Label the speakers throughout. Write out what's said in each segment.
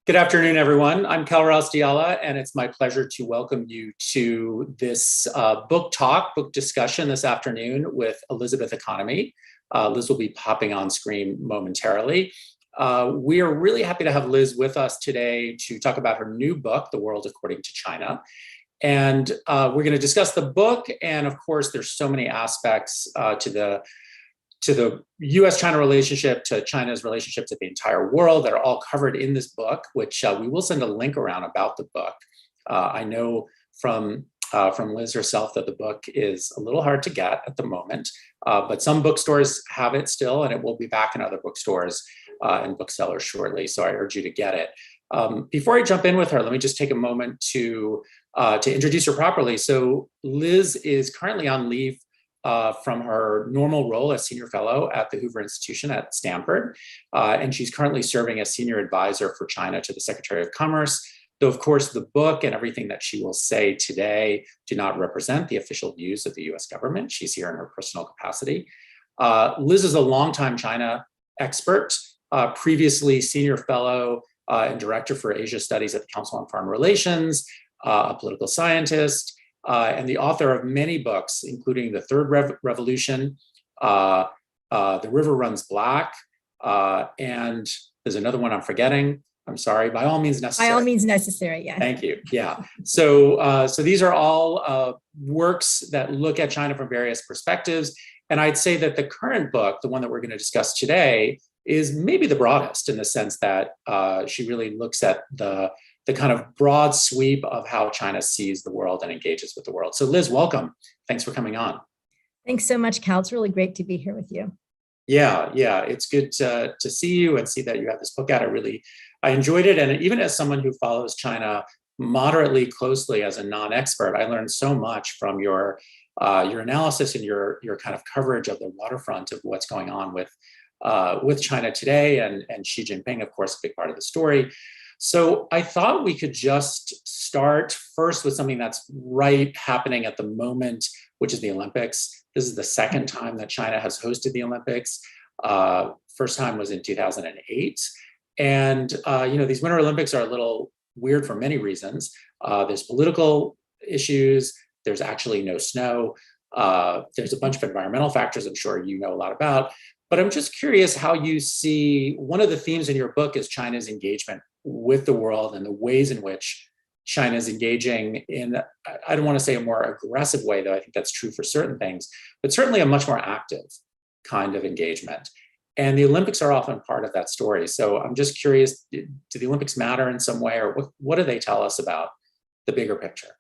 Speaker 1: Good afternoon, everyone. I'm Cal Rouse Diala, and it's my pleasure to welcome you to this book discussion this afternoon with Elizabeth Economy. Liz will be popping on screen momentarily. We are really happy to have Liz with us today to talk about her new book, The World According to China. And we're going to discuss the book, and of course, there's so many aspects to the US-China relationship, to China's relationship to the entire world that are all covered in this book, which we will send a link around about the book. I know from Liz herself that the book is a little hard to get at the moment, but some bookstores have it still, and it will be back in other bookstores and booksellers shortly, so I urge you to get it. Before I jump in with her, let me just take a moment to introduce her properly. So Liz is currently on leave from her normal role as senior fellow at the Hoover Institution at Stanford. And she's currently serving as senior advisor for China to the Secretary of Commerce. Though, of course, the book and everything that she will say today do not represent the official views of the US government. She's here in her personal capacity. Liz is a longtime China expert, previously senior fellow and director for Asia Studies at the Council on Foreign Relations, a political scientist, and the author of many books, including The Third Revolution, The River Runs Black, and there's another one I'm forgetting. I'm sorry, By All Means Necessary.
Speaker 2: By All Means Necessary, yeah.
Speaker 1: Thank you, yeah. So these are all works that look at China from various perspectives. And I'd say that the current book, the one that we're going to discuss today, is maybe the broadest in the sense that she really looks at the kind of broad sweep of how China sees the world and engages with the world. So Liz, welcome. Thanks for coming on.
Speaker 2: Thanks so much, Cal. It's really great to be here with you.
Speaker 1: Yeah, it's good to see you and see that you have this book out. I enjoyed it. And even as someone who follows China moderately closely as a non-expert, I learned so much from your analysis and your kind of coverage of the waterfront of what's going on with China today, and Xi Jinping, of course, a big part of the story. So I thought we could just start first with something that's happening at the moment, which is the Olympics. This is the second time that China has hosted the Olympics. First time was in 2008. And, these Winter Olympics are a little weird for many reasons. There's political issues. There's actually no snow. There's a bunch of environmental factors I'm sure you know a lot about. But I'm just curious how you see, one of the themes in your book is China's engagement with the world and the ways in which China is engaging in, I don't want to say a more aggressive way, though I think that's true for certain things, but certainly a much more active kind of engagement. And the Olympics are often part of that story. So I'm just curious, do the Olympics matter in some way, or what do they tell us about the bigger picture?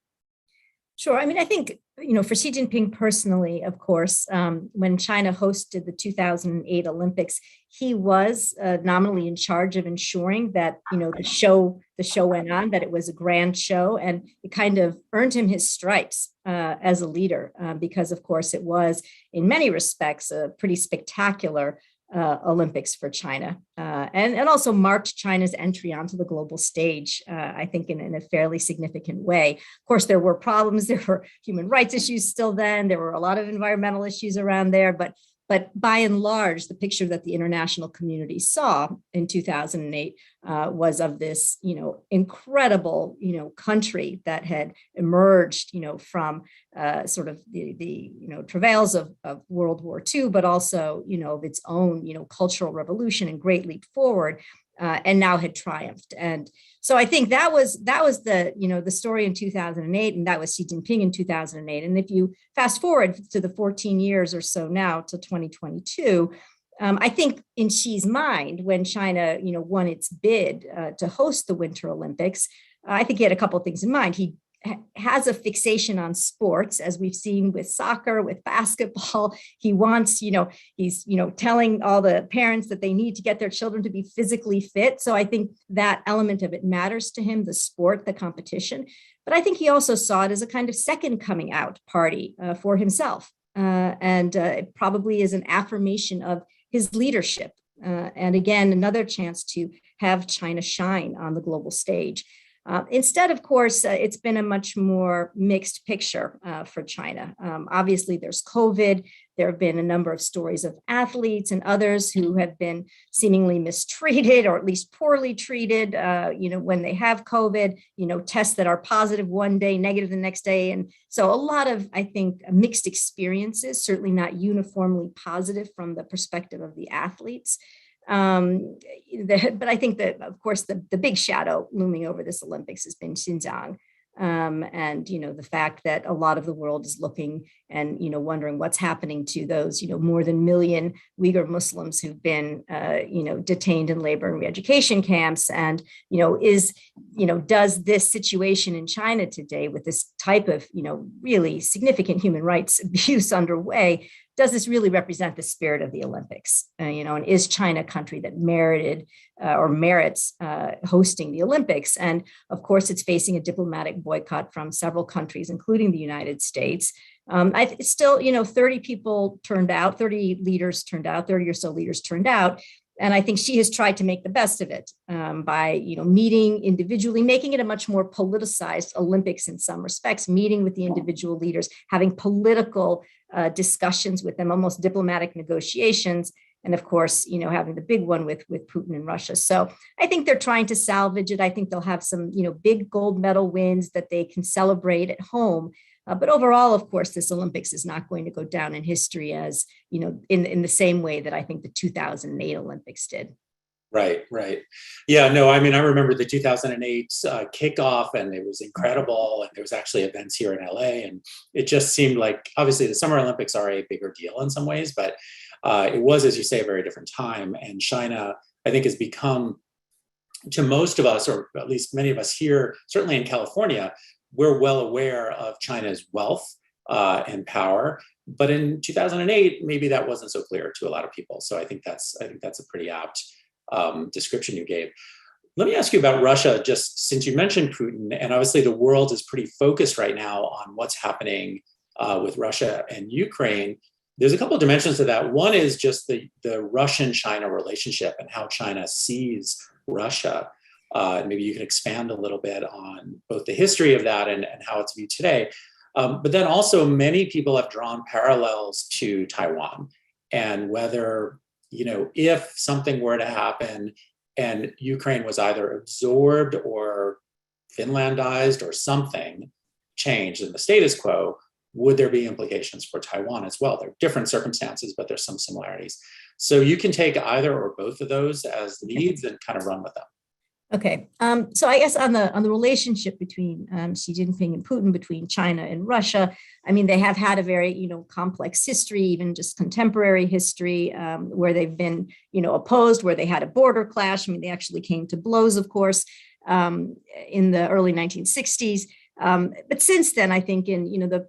Speaker 2: Sure. I mean, I think, for Xi Jinping personally, of course, when China hosted the 2008 Olympics, he was nominally in charge of ensuring that, the show went on, that it was a grand show, and it kind of earned him his stripes as a leader, because, of course, it was in many respects a pretty spectacular Olympics for China, and also marked China's entry onto the global stage, I think in a fairly significant way. Of course, there were problems, there were human rights issues still then, there were a lot of environmental issues around there, but by and large, the picture that the international community saw in 2008 was of this, incredible, country that had emerged, from sort of the travails of World War II, but also, of its own, cultural revolution and great leap forward. And now had triumphed. And so I think that was the, the story in 2008, and that was Xi Jinping in 2008. And if you fast forward to the 14 years or so now to 2022, I think in Xi's mind, when China, won its bid to host the Winter Olympics, I think he had a couple of things in mind. He has a fixation on sports, as we've seen with soccer, with basketball. He wants, he's, telling all the parents that they need to get their children to be physically fit. So I think that element of it matters to him, the sport, the competition. But I think he also saw it as a kind of second coming out party for himself. And it probably is an affirmation of his leadership. And again, another chance to have China shine on the global stage. Instead, of course, it's been a much more mixed picture for China. Obviously, there's COVID. There have been a number of stories of athletes and others who have been seemingly mistreated or at least poorly treated, when they have COVID, tests that are positive one day, negative the next day. And so a lot of, I think, mixed experiences, certainly not uniformly positive from the perspective of the athletes. But I think that, of course, the big shadow looming over this Olympics has been Xinjiang. And, the fact that a lot of the world is looking and, wondering what's happening to those, more than 1 million Uyghur Muslims who've been, detained in labor and re-education camps. And, does this situation in China today with this type of, really significant human rights abuse underway, does this really represent the spirit of the Olympics? And is China a country that merited or merits hosting the Olympics? And of course, it's facing a diplomatic boycott from several countries, including the United States. Still, 30 people turned out, 30 leaders turned out, 30 or so leaders turned out. And I think she has tried to make the best of it by, meeting individually, making it a much more politicized Olympics in some respects, meeting with the individual leaders, having political discussions with them, almost diplomatic negotiations. And of course, having the big one with Putin and Russia. So I think they're trying to salvage it. I think they'll have some, big gold medal wins that they can celebrate at home. But overall, of course, this Olympics is not going to go down in history as, in the same way that I think the 2008 Olympics did.
Speaker 1: Right. Yeah, no, I remember the 2008 kickoff, and it was incredible. And there was actually events here in LA, and it just seemed like, obviously the Summer Olympics are a bigger deal in some ways, but it was, as you say, a very different time. And China, I think, has become, to most of us, or at least many of us here, certainly in California, we're well aware of China's wealth and power. But in 2008, maybe that wasn't so clear to a lot of people. So I think that's a pretty apt description you gave. Let me ask you about Russia, just since you mentioned Putin, and obviously the world is pretty focused right now on what's happening with Russia and Ukraine. There's a couple of dimensions to that. One is just the Russian-China relationship and how China sees Russia. Maybe you can expand a little bit on both the history of that and how it's viewed today. But then also many people have drawn parallels to Taiwan, and whether, if something were to happen and Ukraine was either absorbed or Finlandized or something changed in the status quo, would there be implications for Taiwan as well? There are different circumstances, but there's some similarities. So you can take either or both of those as leads and kind of run with them.
Speaker 2: Okay, so I guess on the relationship between Xi Jinping and Putin, between China and Russia, they have had a very complex history, even just contemporary history, where they've been opposed, where they had a border clash. They actually came to blows, of course, in the early 1960s. But since then, I think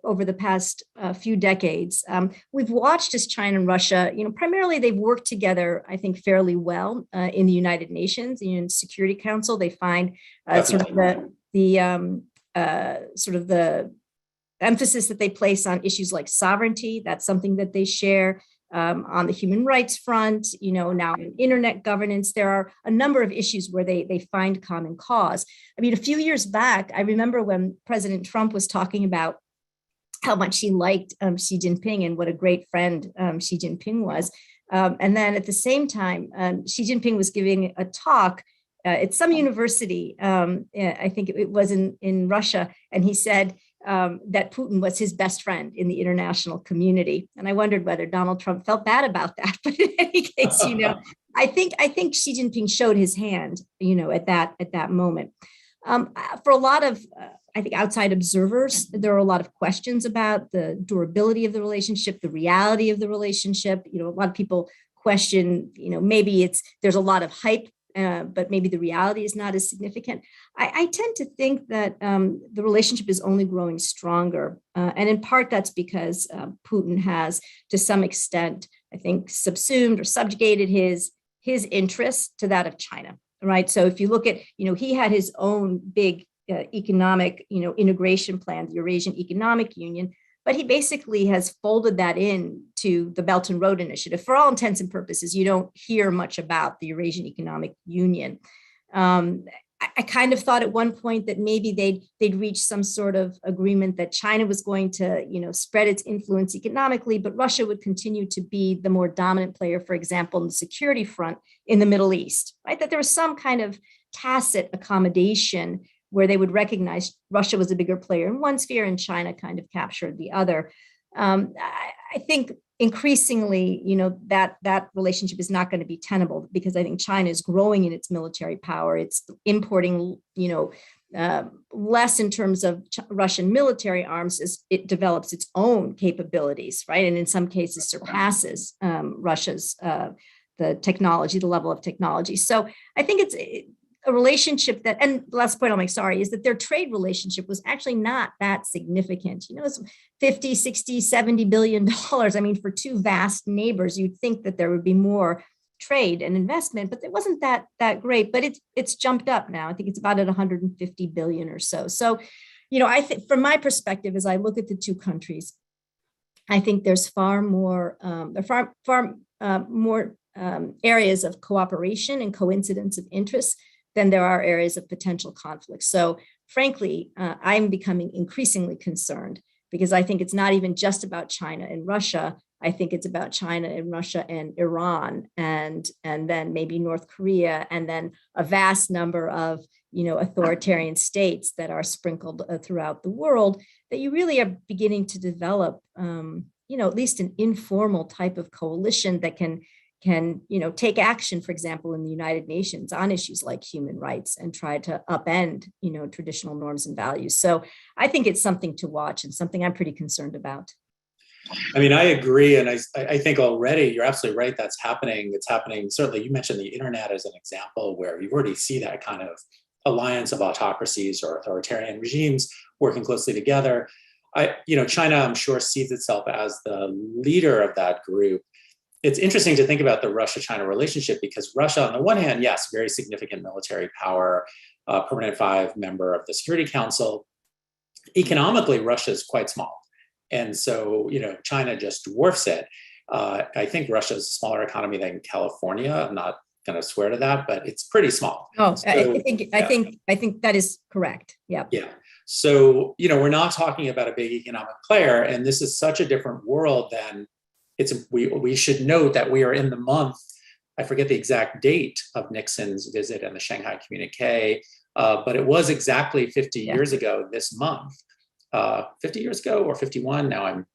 Speaker 2: over the past few decades, we've watched as China and Russia, primarily they've worked together, I think, fairly well in the United Nations, the UN Security Council. They find sort of the emphasis that they place on issues like sovereignty. That's something that they share. On the human rights front, now in internet governance, there are a number of issues where they find common cause. A few years back, I remember when President Trump was talking about how much he liked Xi Jinping and what a great friend Xi Jinping was. And then at the same time, Xi Jinping was giving a talk at some university, I think it was in Russia, and he said, that Putin was his best friend in the international community. And I wondered whether Donald Trump felt bad about that. But in any case, I think Xi Jinping showed his hand, at that moment. For a lot of, I think, outside observers, there are a lot of questions about the durability of the relationship, the reality of the relationship. A lot of people question, maybe there's a lot of hype, but maybe the reality is not as significant. I tend to think that the relationship is only growing stronger. And in part, that's because Putin has, to some extent, I think, subsumed or subjugated his interests to that of China, right? So if you look at, he had his own big economic, integration plan, the Eurasian Economic Union, but he basically has folded that in to the Belt and Road Initiative. For all intents and purposes, you don't hear much about the Eurasian Economic Union. I kind of thought at one point that maybe they'd reach some sort of agreement that China was going to, spread its influence economically, but Russia would continue to be the more dominant player, for example, in the security front in the Middle East, right? That there was some kind of tacit accommodation where they would recognize Russia was a bigger player in one sphere and China kind of captured the other. I think increasingly, that relationship is not going to be tenable because I think China is growing in its military power. It's importing, less in terms of Russian military arms as it develops its own capabilities, right? And in some cases surpasses Russia's the technology, the level of technology. So I think it's a relationship that, and the last point I'll make, sorry, is that their trade relationship was actually not that significant. It's 50, 60, 70 billion dollars. I mean, for two vast neighbors, you'd think that there would be more trade and investment, but it wasn't that great, but it's jumped up now. I think it's about at 150 billion or so. So, I think from my perspective, as I look at the two countries, I think there's far more areas of cooperation and coincidence of interest than there are areas of potential conflict. So frankly, I'm becoming increasingly concerned because I think it's not even just about China and Russia. I think it's about China and Russia and Iran and then maybe North Korea and then a vast number of authoritarian states that are sprinkled throughout the world that you really are beginning to develop at least an informal type of coalition that can take action, for example, in the United Nations on issues like human rights and try to upend, traditional norms and values. So I think it's something to watch and something I'm pretty concerned about.
Speaker 1: I mean, I agree. And I think already you're absolutely right. That's happening. It's happening. Certainly you mentioned the internet as an example where you already see that kind of alliance of autocracies or authoritarian regimes working closely together. China, I'm sure, sees itself as the leader of that group. It's interesting to think about the Russia-China relationship because Russia, on the one hand, yes, very significant military power, permanent 5 member of the Security Council. Economically, Russia is quite small. And so, China just dwarfs it. I think Russia's a smaller economy than California. I'm not going to swear to that, but it's pretty small.
Speaker 2: Oh, so, I think that is correct. Yeah.
Speaker 1: Yeah. So, we're not talking about a big economic player, and this is such a different world than we should note that we are in the month, I forget the exact date of Nixon's visit and the Shanghai communique, but it was exactly 50 years ago this month. 50 years ago or 51? Now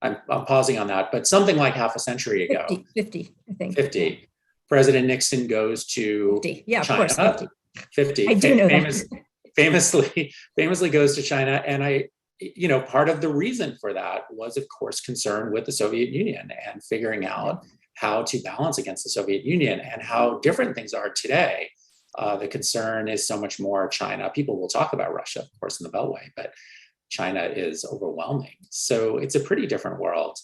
Speaker 1: I'm pausing on that, but something like half a century ago.
Speaker 2: 50, I think.
Speaker 1: 50. President Nixon goes to
Speaker 2: 50. Yeah,
Speaker 1: China.
Speaker 2: of course,
Speaker 1: 50.
Speaker 2: I do know that.
Speaker 1: Famously goes to China. And part of the reason for that was, of course, concern with the Soviet Union and figuring out how to balance against the Soviet Union and how different things are today. The concern is so much more China. People will talk about Russia, of course, in the Beltway, but China is overwhelming. So it's a pretty different world.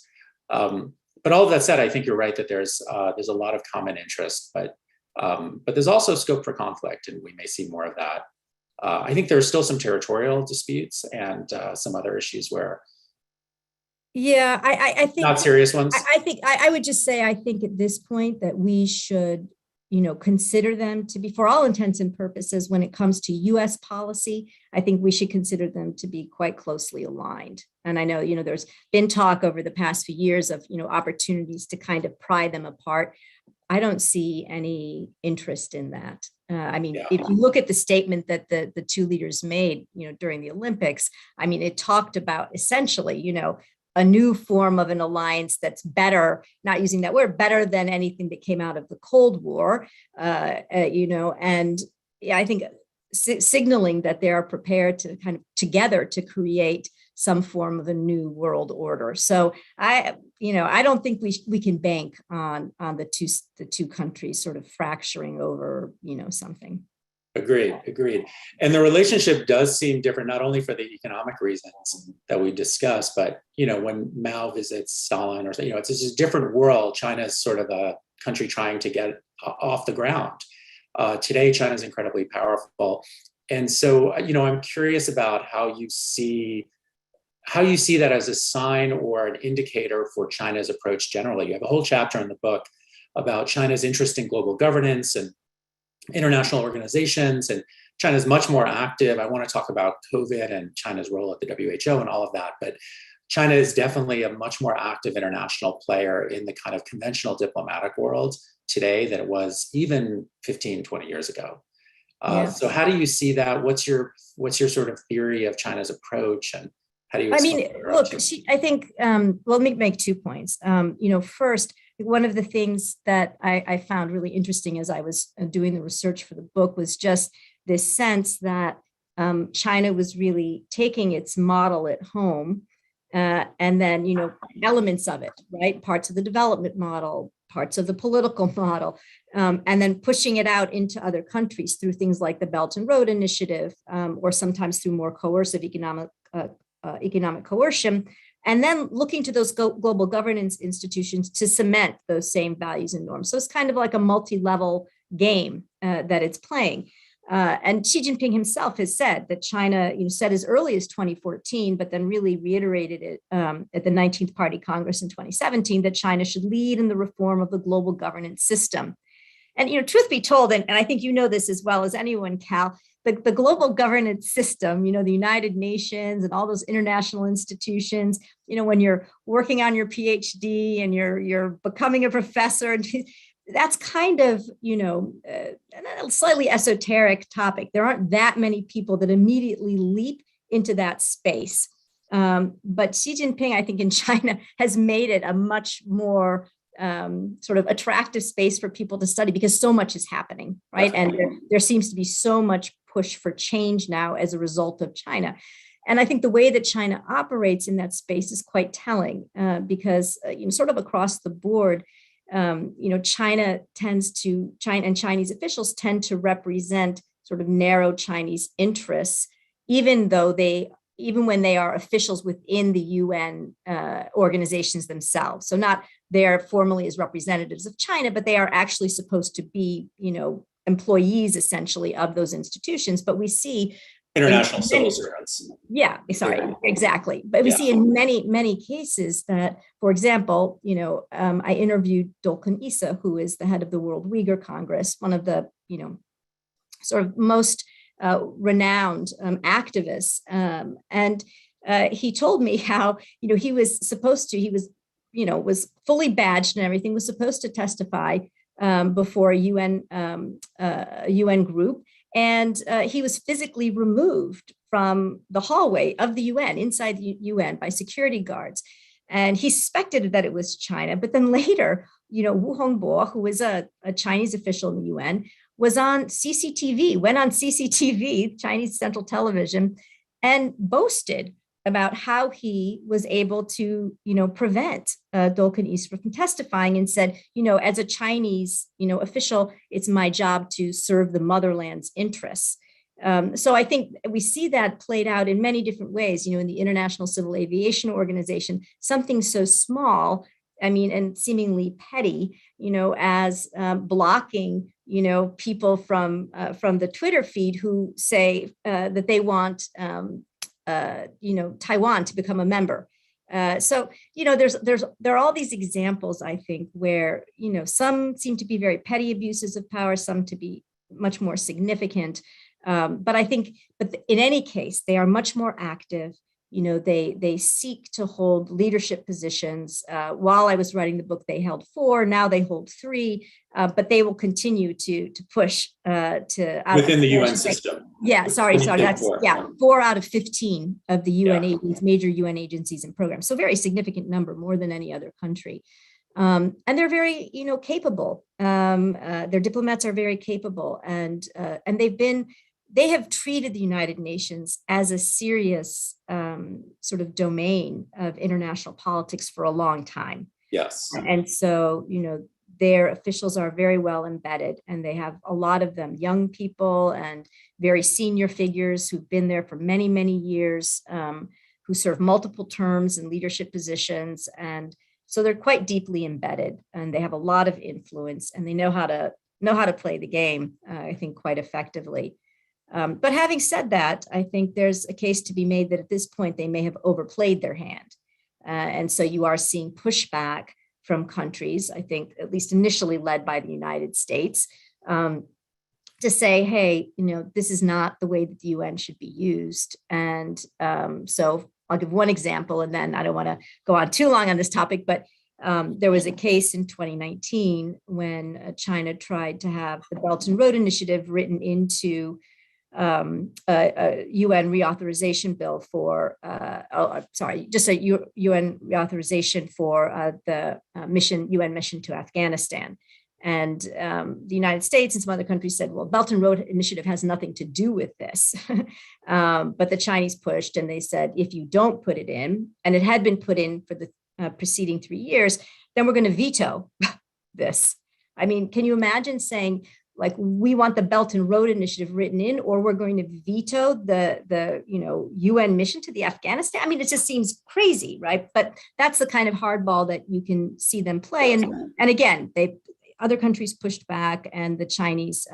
Speaker 1: But all of that said, I think you're right that there's a lot of common interest, but there's also scope for conflict, and we may see more of that. I think there's still some territorial disputes and some other issues where.
Speaker 2: Yeah, I think
Speaker 1: not serious ones.
Speaker 2: I think I would just say I think at this point that we should, consider them to be, for all intents and purposes, when it comes to U.S. policy, I think we should consider them to be quite closely aligned. And I know, there's been talk over the past few years of, opportunities to kind of pry them apart. I don't see any interest in that. If you look at the statement that the two leaders made, during the Olympics, it talked about essentially, a new form of an alliance that's better, not using that word, better than anything that came out of the Cold War, and I think signaling that they are prepared to kind of together to create some form of a new world order. So I don't think we can bank on the two countries sort of fracturing over, something.
Speaker 1: Agreed. And the relationship does seem different, not only for the economic reasons that we discussed, but, when Mao visits Stalin, or, it's just a different world. China is sort of a country trying to get off the ground. Today, China is incredibly powerful. And so, I'm curious about how you see that as a sign or an indicator for China's approach generally. You have a whole chapter in the book about China's interest in global governance and international organizations and China's much more active. I want to talk about COVID and China's role at the WHO and all of that, but China is definitely a much more active international player in the kind of conventional diplomatic world today than it was even 15, 20 years ago. So how do you see that? What's your sort of theory of China's approach, and how do you?
Speaker 2: I mean, look, I think, well, let me make 2 points. First, one of the things that I found really interesting as I was doing the research for the book was just this sense that China was really taking its model at home and then, elements of it, right? Parts of the development model, parts of the political model, and then pushing it out into other countries through things like the Belt and Road Initiative, or sometimes through more coercive economic coercion, and then looking to those global governance institutions to cement those same values and norms. So it's kind of like a multi-level game that it's playing. And Xi Jinping himself has said that China, said as early as 2014, but then really reiterated it at the 19th Party Congress in 2017, that China should lead in the reform of the global governance system. And, truth be told, and I think you know this as well as anyone, Cal, the global governance system, the United Nations and all those international institutions, when you're working on your PhD and you're becoming a professor, that's kind of, a slightly esoteric topic. There aren't that many people that immediately leap into that space. But Xi Jinping, I think in China, has made it a much more sort of attractive space for people to study because so much is happening, right? And there seems to be so much push for change now as a result of China. And I think the way that China operates in that space is quite telling because, sort of across the board, China and Chinese officials tend to represent sort of narrow Chinese interests, even when they are officials within the UN organizations themselves. So not there formally as representatives of China, but they are actually supposed to be, employees essentially of those institutions. But we see
Speaker 1: international civil servants.
Speaker 2: Yeah, sorry, exactly. But we see in many, many cases that, for example, I interviewed Dolkun Issa, who is the head of the World Uyghur Congress, one of the, sort of most renowned activists. And he told me how, he was fully badged and everything, was supposed to testify before a UN group. And he was physically removed from the hallway of the UN, inside the UN, by security guards. And he suspected that it was China. But then later, Wu Hongbo, who was a Chinese official in the UN, was on CCTV, went on CCTV, Chinese Central Television, and boasted about how he was able to, prevent Dolkun Issa from testifying, and said, as a Chinese, official, it's my job to serve the motherland's interests. So I think we see that played out in many different ways, in the International Civil Aviation Organization, something so small, and seemingly petty, as blocking, people from the Twitter feed who say that they want, Taiwan to become a member. So, there are all these examples, I think, where, some seem to be very petty abuses of power, some to be much more significant. But I think, in any case, they are much more active. They seek to hold leadership positions. While I was writing the book, they held 4. Now they hold 3, but they will continue to push to
Speaker 1: within the UN system.
Speaker 2: Yeah, sorry. That's 4 out of 15 of the UN agencies, major UN agencies and programs. So very significant number, more than any other country. And they're very, capable. Their diplomats are very capable, and they have treated the United Nations as a serious sort of domain of international politics for a long time.
Speaker 1: Yes.
Speaker 2: And so, their officials are very well embedded, and they have a lot of them young people and very senior figures who've been there for many, many years, who serve multiple terms in leadership positions. And so they're quite deeply embedded, and they have a lot of influence, and they know how to play the game, I think, quite effectively. But having said that, I think there's a case to be made that at this point they may have overplayed their hand. And so you are seeing pushback from countries, I think, at least initially led by the United States, to say, hey, this is not the way that the UN should be used. And so I'll give one example, and then I don't want to go on too long on this topic, but there was a case in 2019 when China tried to have the Belt and Road Initiative written into a UN reauthorization bill for, just a UN reauthorization for the UN mission to Afghanistan. And the United States and some other countries said, well, Belt and Road Initiative has nothing to do with this. But the Chinese pushed and they said, if you don't put it in, and it had been put in for the preceding 3 years, then we're going to veto this. I mean, can you imagine saying, like, we want the Belt and Road Initiative written in, or we're going to veto the UN mission to the Afghanistan? I mean, it just seems crazy, right? But that's the kind of hardball that you can see them play. And again, other countries pushed back, and the Chinese,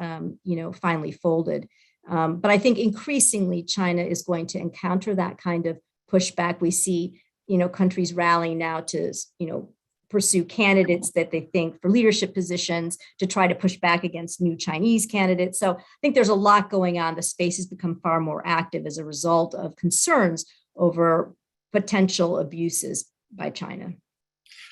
Speaker 2: finally folded. But I think increasingly China is going to encounter that kind of pushback. We see, countries rallying now to, pursue candidates that they think for leadership positions to try to push back against new Chinese candidates. So I think there's a lot going on. The space has become far more active as a result of concerns over potential abuses by China.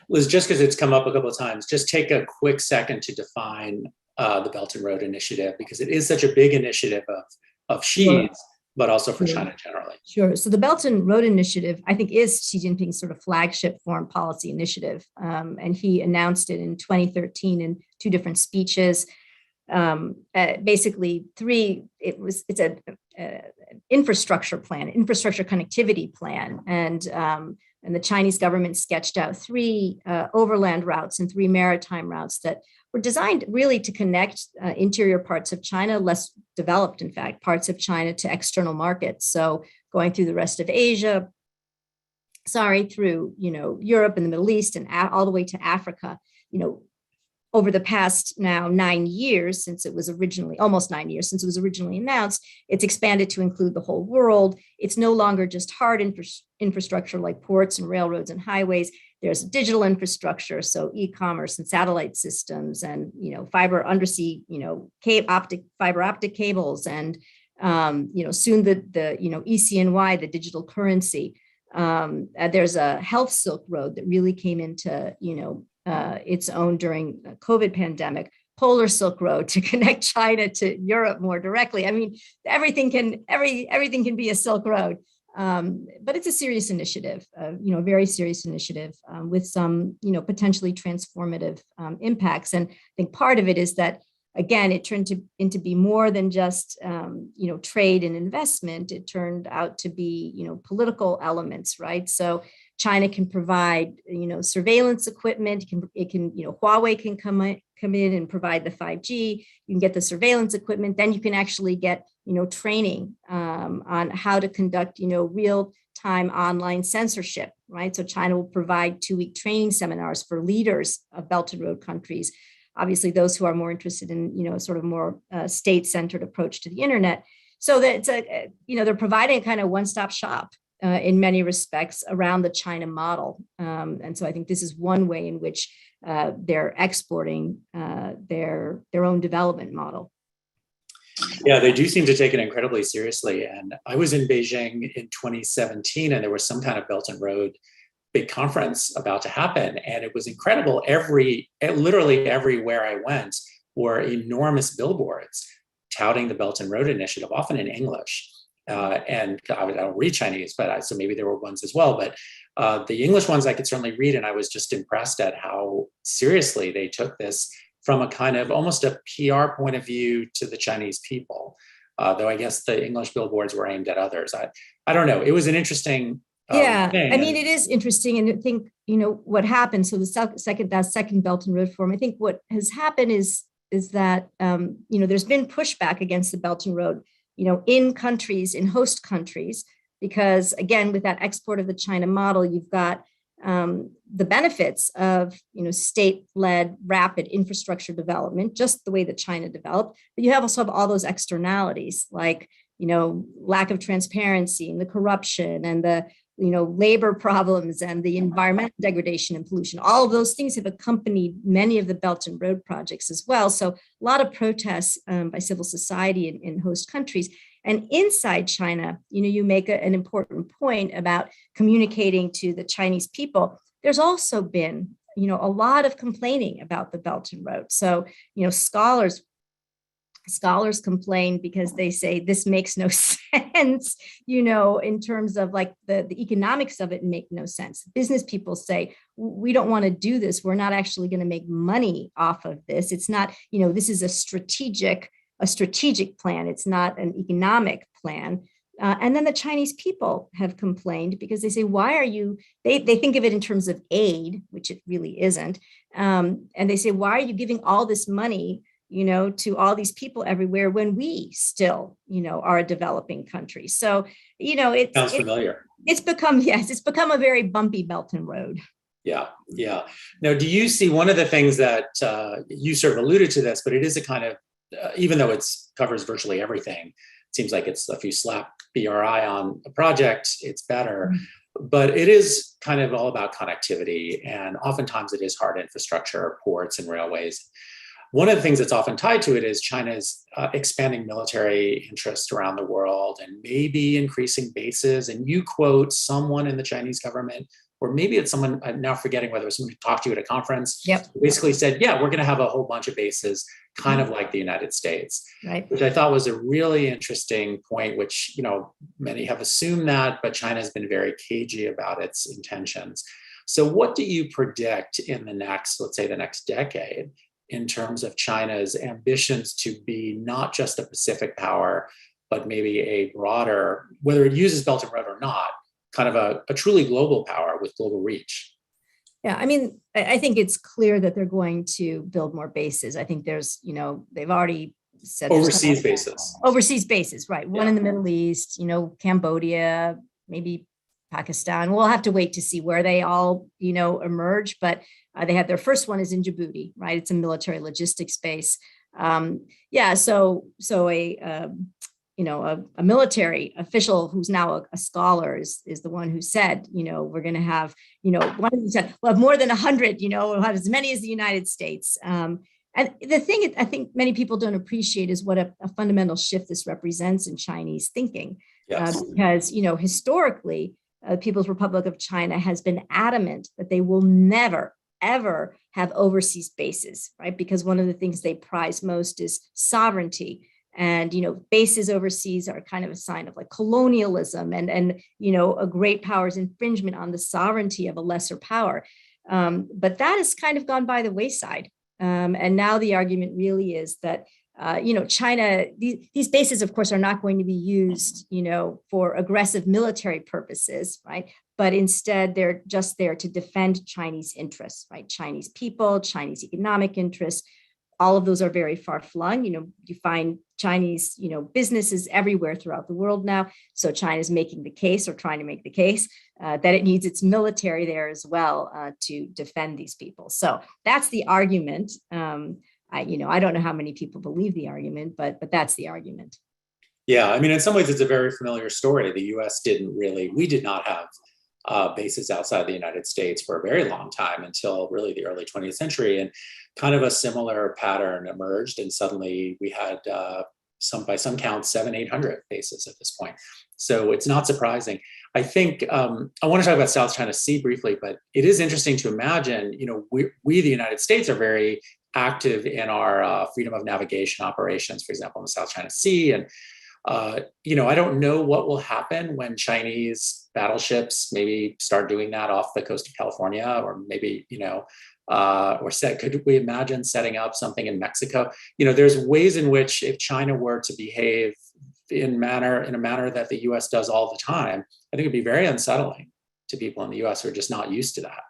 Speaker 1: Liz, just because it's come up a couple of times, just take a quick second to define the Belt and Road Initiative, because it is such a big initiative of Xi's, but also for China generally.
Speaker 2: Sure. So the Belt and Road Initiative, I think, is Xi Jinping's sort of flagship foreign policy initiative. And he announced it in 2013 in 2 different speeches. Basically, it's an infrastructure plan, infrastructure connectivity plan. And the Chinese government sketched out 3 overland routes and 3 maritime routes that were designed really to connect interior parts of China, less developed, in fact, parts of China, to external markets. So going through the rest of Asia, through, Europe and the Middle East, and all the way to Africa. Over the past now 9 years, since it was originally, almost 9 years since it was originally announced, it's expanded to include the whole world. It's no longer just hard infrastructure like ports and railroads and highways. There's digital infrastructure, so e-commerce and satellite systems, and fiber undersea, fiber optic cables, and soon the ECNY, the digital currency. There's a health Silk Road that really came into its own during the COVID pandemic. Polar Silk Road to connect China to Europe more directly. I mean, everything can be a Silk Road. But it's a serious initiative, a very serious initiative with some, potentially transformative impacts. And I think part of it is that, again, it turned into be more than just, trade and investment. It turned out to be, political elements, right? So China can provide, surveillance equipment. Huawei can come in and provide the 5G. You can get the surveillance equipment. Then you can actually get, training on how to conduct, real-time online censorship, right? So China will provide 2-week training seminars for leaders of Belt and Road countries. Obviously, those who are more interested in, sort of more state-centered approach to the internet. So that it's they're providing a kind of one-stop shop in many respects around the China model. And so I think this is one way in which they're exporting their own development model.
Speaker 1: Yeah, they do seem to take it incredibly seriously. And I was in Beijing in 2017, and there was some kind of Belt and Road big conference about to happen. And it was incredible. Literally everywhere I went were enormous billboards touting the Belt and Road Initiative, often in English. And I don't read Chinese, but so maybe there were ones as well. But the English ones I could certainly read, and I was just impressed at how seriously they took this from a kind of almost a PR point of view to the Chinese people. Though I guess the English billboards were aimed at others. I don't know. It was an interesting thing.
Speaker 2: I mean, it is interesting, and I think what happened. So the second Belt and Road Forum. I think what has happened is that there's been pushback against the Belt and Road, in host countries, because again, with that export of the China model, you've got the benefits of state-led rapid infrastructure development, just the way that China developed, but you also have all those externalities like lack of transparency and the corruption and the labor problems and the environmental degradation and pollution. All of those things have accompanied many of the Belt and Road projects as well. So a lot of protests by civil society in host countries. And inside China, you make an important point about communicating to the Chinese people. There's also been, a lot of complaining about the Belt and Road. So, scholars complain because they say this makes no sense, in terms of like the economics of it make no sense. Business people say, we don't want to do this. We're not actually going to make money off of this. It's not, this is a strategic plan. It's not an economic plan. And then the Chinese people have complained because they say, why are you, they think of it in terms of aid, which it really isn't. And they say, why are you giving all this money to all these people everywhere when we still, are a developing country. So,
Speaker 1: Sounds familiar.
Speaker 2: It's become a very bumpy Belt and Road.
Speaker 1: Yeah. Now, do you see one of the things that you sort of alluded to this, but it is a kind of, even though it covers virtually everything, it seems like it's if you slap BRI on a project, it's better. Mm-hmm. But it is kind of all about connectivity. And oftentimes it is hard infrastructure, ports and railways. One of the things that's often tied to it is China's expanding military interest around the world and maybe increasing bases. And you quote someone in the Chinese government, or maybe it's someone, I'm now forgetting whether it was someone who talked to you at a conference, basically said, yeah, we're going to have a whole bunch of bases, kind of like the United States,
Speaker 2: right?
Speaker 1: Which I thought was a really interesting point, which, many have assumed that, but China has been very cagey about its intentions. So what do you predict in the next decade, in terms of China's ambitions to be not just a Pacific power, but maybe a broader, whether it uses Belt and Road or not, kind of a truly global power with global reach?
Speaker 2: Yeah, I mean, I think it's clear that they're going to build more bases. I think there's, they've already said
Speaker 1: overseas bases,
Speaker 2: right? One in the Middle East, Cambodia, maybe Pakistan. We'll have to wait to see where they all, emerge, but they had their first one is in Djibouti, right? It's a military logistics base. So a military official who's now a scholar is the one who said, we're going to have, one of them said, we'll have more than 100, we'll have as many as the United States. And the thing I think many people don't appreciate is what a fundamental shift this represents in Chinese thinking.
Speaker 1: Yes.
Speaker 2: Because, historically, the People's Republic of China has been adamant that they will never, ever have overseas bases, right? Because one of the things they prize most is sovereignty. And, bases overseas are kind of a sign of like colonialism and a great power's infringement on the sovereignty of a lesser power. But that has kind of gone by the wayside. And now the argument really is that, China, these bases, of course, are not going to be used, for aggressive military purposes, right? But instead, they're just there to defend Chinese interests, right? Chinese people, Chinese economic interests. All of those are very far flung. You find Chinese, businesses everywhere throughout the world now. So China's making the case or trying to make the case that it needs its military there as well to defend these people. So that's the argument. I don't know how many people believe the argument, but that's the argument.
Speaker 1: Yeah, I mean, in some ways, it's a very familiar story. The U.S. we did not have bases outside the United States for a very long time until really the early 20th century. And kind of a similar pattern emerged. And suddenly we had by some counts, 700-800 bases at this point. So it's not surprising. I think I want to talk about South China Sea briefly, but it is interesting to imagine, we the United States, are very active in our freedom of navigation operations, for example, in the South China Sea. And I don't know what will happen when Chinese battleships maybe start doing that off the coast of California, or maybe, could we imagine setting up something in Mexico? There's ways in which if China were to behave in a manner that the US does all the time, I think it'd be very unsettling to people in the US who are just not used to that.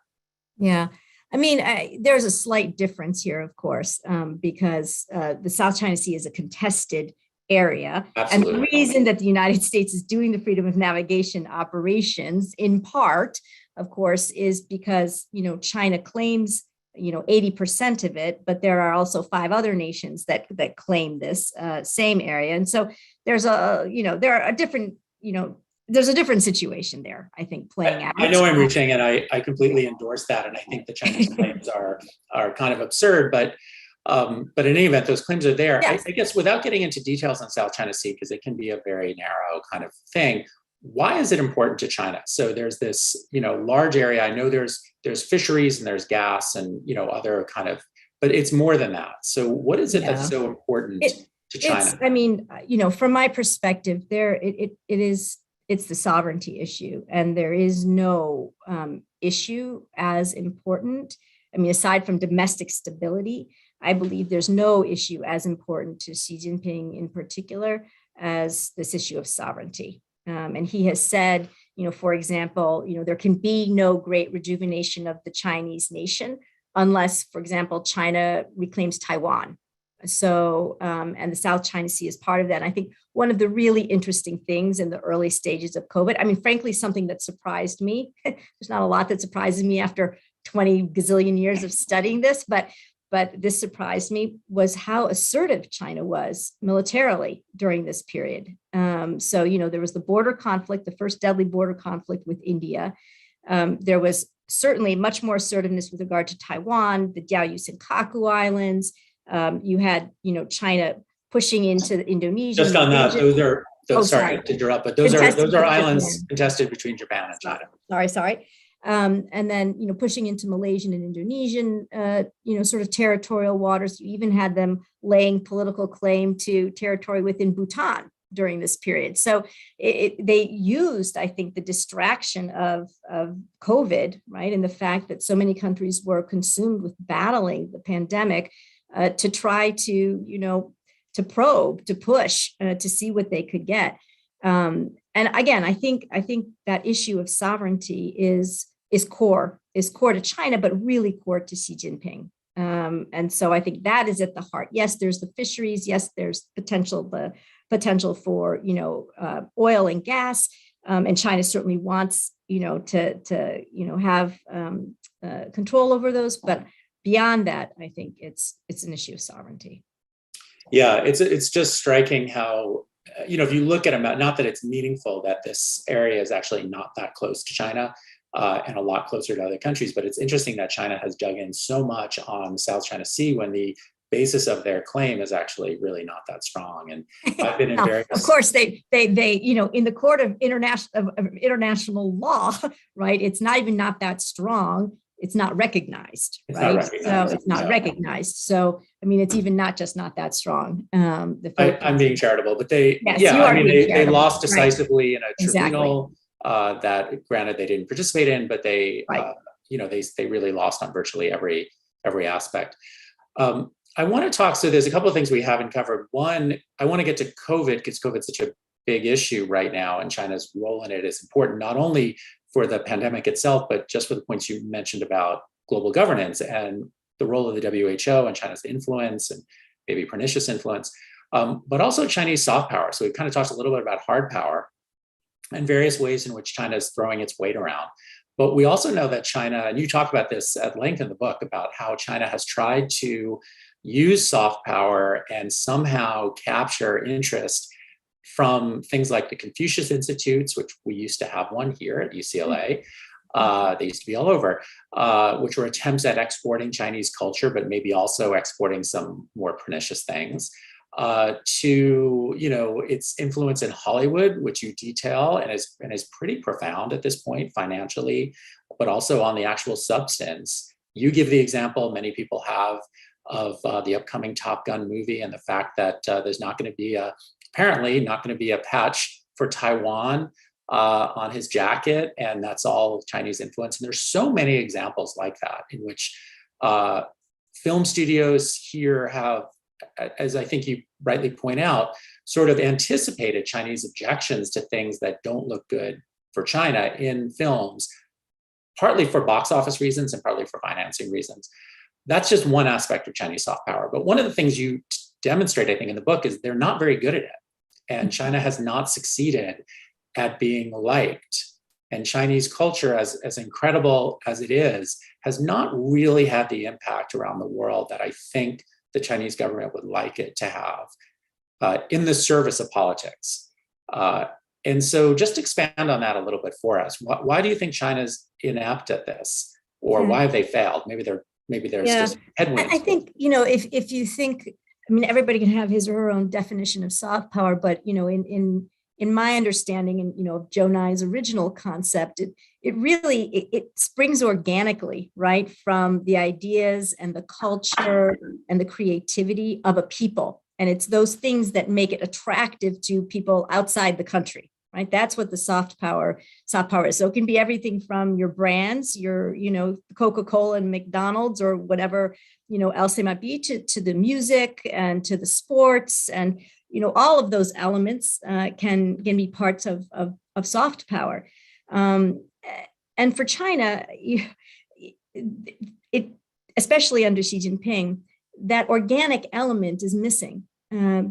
Speaker 2: Yeah. I mean, there's a slight difference here, of course, because the South China Sea is a contested area.
Speaker 1: Absolutely.
Speaker 2: And the reason that the United States is doing the freedom of navigation operations, in part, of course, is because, China claims, 80% of it, but there are also 5 other nations that claim this same area. And so there's there are different, there's a different situation there, I think, playing out.
Speaker 1: I know I'm reaching, and I completely endorse that, and I think the Chinese claims are kind of absurd, but in any event, those claims are there.
Speaker 2: Yes.
Speaker 1: I guess without getting into details on South China Sea, because it can be a very narrow kind of thing, why is it important to China? So there's this, large area. I know there's fisheries and there's gas and, other kind of, but it's more than that. So what is it that's so important to China?
Speaker 2: I mean, from my perspective, it's the sovereignty issue, and there is no issue as important. I mean, aside from domestic stability, I believe there's no issue as important to Xi Jinping in particular as this issue of sovereignty. And he has said, for example, there can be no great rejuvenation of the Chinese nation unless, for example, China reclaims Taiwan. So, and the South China Sea is part of that. And I think one of the really interesting things in the early stages of COVID, I mean, frankly, something that surprised me, there's not a lot that surprises me after 20 gazillion years of studying this, but this surprised me, was how assertive China was militarily during this period. So, there was the border conflict, the first deadly border conflict with India. There was certainly much more assertiveness with regard to Taiwan, the Diaoyu Senkaku Islands. You had, China pushing into Indonesia.
Speaker 1: Just on that, sorry to interrupt, but those are islands contested between Japan and China.
Speaker 2: Sorry. And then, pushing into Malaysian and Indonesian, sort of territorial waters. You even had them laying political claim to territory within Bhutan during this period. So they used, I think, the distraction of COVID, right, and the fact that so many countries were consumed with battling the pandemic to try to, to probe, to push, to see what they could get. And again, I think that issue of sovereignty is core to China, but really core to Xi Jinping. And so I think that is at the heart. Yes, there's the fisheries. Yes, there's the potential for oil and gas, and China certainly wants to have control over those. But beyond that, I think it's an issue of sovereignty.
Speaker 1: Yeah, it's just striking how, if you look at a map, not that it's meaningful that this area is actually not that close to China and a lot closer to other countries, but it's interesting that China has dug in so much on the South China Sea when the basis of their claim is actually really not that strong. And I've been in various.
Speaker 2: Of course, they in the court of international law, right? It's not even not that strong. It's not recognized, right? So it's not recognized. So, I mean, it's even not just not that strong.
Speaker 1: I'm being charitable, but they lost decisively in a tribunal that, granted, they didn't participate in, but they really lost on virtually every aspect. I want to talk. So there's a couple of things we haven't covered. One, I want to get to COVID because COVID's such a big issue right now, and China's role in it is important, not only for the pandemic itself, but just for the points you mentioned about global governance and the role of the WHO and China's influence and maybe pernicious influence, but also Chinese soft power. So we've kind of talked a little bit about hard power and various ways in which China is throwing its weight around. But we also know that China, and you talk about this at length in the book, about how China has tried to use soft power and somehow capture interest from things like the Confucius Institutes, which we used to have one here at UCLA. They used to be all over, which were attempts at exporting Chinese culture, but maybe also exporting some more pernicious things, to its influence in Hollywood, which you detail and is pretty profound at this point financially, but also on the actual substance. You give the example, many people have, of the upcoming Top Gun movie and the fact that there's apparently not going to be a patch for Taiwan on his jacket, and that's all Chinese influence. And there's so many examples like that in which film studios here have, as I think you rightly point out, sort of anticipated Chinese objections to things that don't look good for China in films, partly for box office reasons and partly for financing reasons. That's just one aspect of Chinese soft power. But one of the things you demonstrate, I think, in the book is they're not very good at it. And China has not succeeded at being liked. And Chinese culture, as incredible as it is, has not really had the impact around the world that I think the Chinese government would like it to have in the service of politics. And so just expand on that a little bit for us. Why do you think China's inept at this? Or
Speaker 2: Yeah.
Speaker 1: why have they failed? Maybe there's
Speaker 2: Yeah.
Speaker 1: just headwinds.
Speaker 2: I think, if you think, I mean, everybody can have his or her own definition of soft power, but, in my understanding and, of Joe Nye's original concept, it really, it springs organically, right, from the ideas and the culture and the creativity of a people. And it's those things that make it attractive to people outside the country, right? That's what the soft power is. So it can be everything from your brands, your, Coca-Cola and McDonald's or whatever, else they might be, to the music and to the sports, and, all of those elements can be parts of soft power. And for China, it, especially under Xi Jinping, that organic element is missing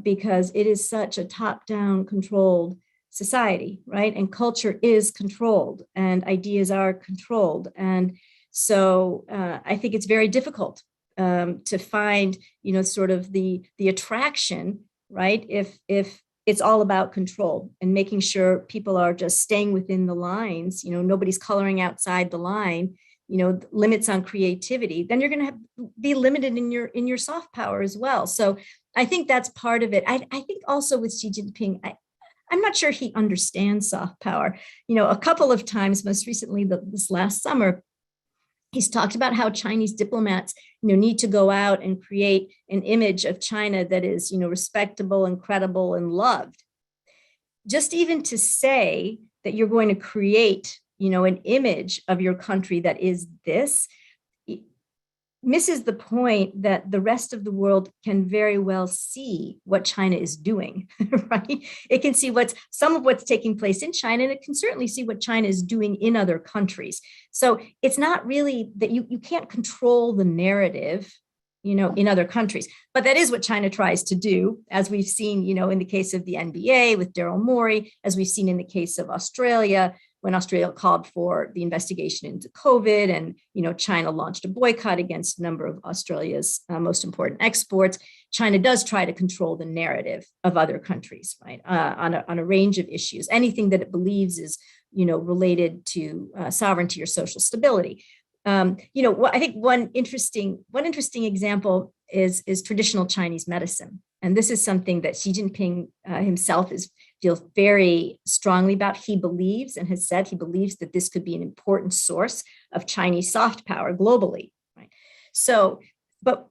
Speaker 2: because it is such a top-down controlled society, right? And culture is controlled and ideas are controlled. And so I think it's very difficult to find, sort of the attraction, right? If it's all about control and making sure people are just staying within the lines, nobody's coloring outside the line, limits on creativity, then you're going to be limited in your soft power as well. So I think that's part of it. I think also with Xi Jinping, I'm not sure he understands soft power. A couple of times, most recently this last summer, he's talked about how Chinese diplomats, need to go out and create an image of China that is, respectable and credible and loved. Just even to say that you're going to create, an image of your country that is this, misses the point that the rest of the world can very well see what China is doing, right? It can see some of what's taking place in China, and it can certainly see what China is doing in other countries. So it's not really that you can't control the narrative, in other countries, but that is what China tries to do, as we've seen, in the case of the NBA with Daryl Morey, as we've seen in the case of Australia, when Australia called for the investigation into COVID, and China launched a boycott against a number of Australia's most important exports. China does try to control the narrative of other countries, right, on a range of issues, anything that it believes is related to sovereignty or social stability. I think one interesting example is traditional Chinese medicine, and this is something that Xi Jinping himself feels very strongly about. He believes and has said he believes that this could be an important source of Chinese soft power globally. Right. So, but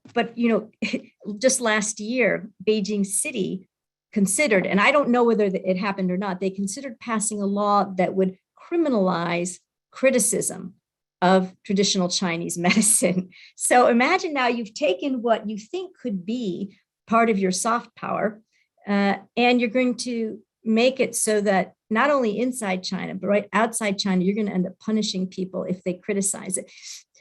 Speaker 2: just last year, Beijing City considered, and I don't know whether it happened or not, they considered passing a law that would criminalize criticism of traditional Chinese medicine. So imagine now you've taken what you think could be part of your soft power, and you're going to make it so that not only inside China, but right outside China, you're going to end up punishing people if they criticize it.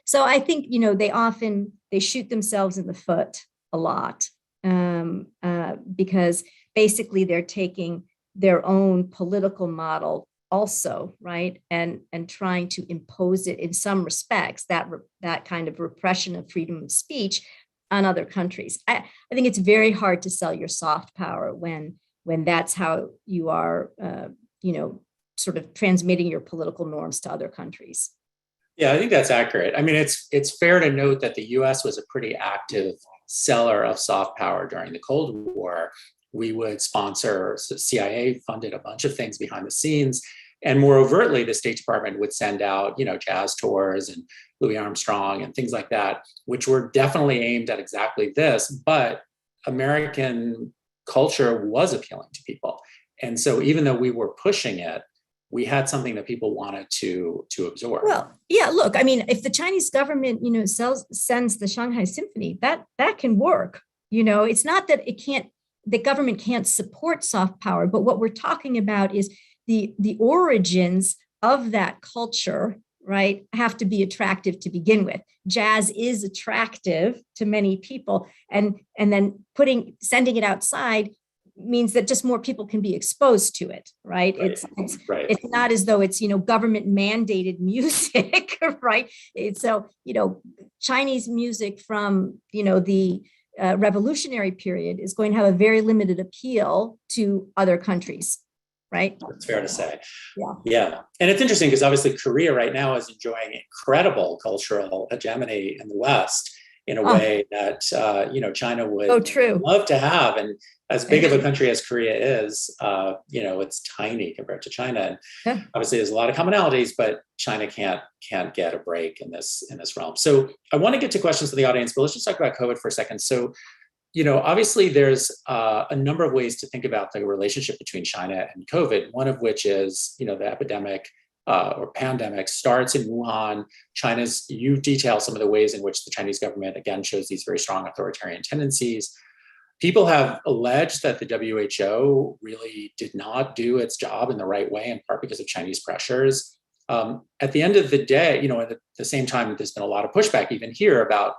Speaker 2: So I think, they shoot themselves in the foot a lot because basically they're taking their own political model also, right, and trying to impose it in some respects, that kind of repression of freedom of speech on other countries. I think it's very hard to sell your soft power when that's how you are, sort of transmitting your political norms to other countries.
Speaker 1: Yeah, I think that's accurate. I mean, it's fair to note that the U.S. was a pretty active seller of soft power during the Cold War. We would sponsor, CIA funded a bunch of things behind the scenes. And more overtly, the State Department would send out, jazz tours and Louis Armstrong and things like that, which were definitely aimed at exactly this. But American culture was appealing to people. And so even though we were pushing it, we had something that people wanted to absorb.
Speaker 2: Well, yeah, look, I mean, if the Chinese government, sends the Shanghai Symphony, that can work. It's not that the government can't support soft power, but what we're talking about is the origins of that culture, right, have to be attractive to begin with. Jazz is attractive to many people, and then sending it outside means that just more people can be exposed to it, right? It's not as though it's government mandated music, right? So Chinese music from the revolutionary period is going to have a very limited appeal to other countries, right?
Speaker 1: It's fair to say.
Speaker 2: Yeah.
Speaker 1: Yeah. And it's interesting because obviously Korea right now is enjoying incredible cultural hegemony in the West in a way that, China
Speaker 2: So
Speaker 1: would
Speaker 2: true.
Speaker 1: love to have. And as big of a country as Korea is, it's tiny compared to China. And
Speaker 2: Yeah.
Speaker 1: obviously there's a lot of commonalities, but China can't get a break in this realm. So I want to get to questions from the audience, but let's just talk about COVID for a second. So obviously there's a number of ways to think about the relationship between China and COVID, one of which is, the epidemic or pandemic starts in Wuhan. You detail some of the ways in which the Chinese government, again, shows these very strong authoritarian tendencies. People have alleged that the WHO really did not do its job in the right way, in part because of Chinese pressures. At the end of the day, at the same time, there's been a lot of pushback even here about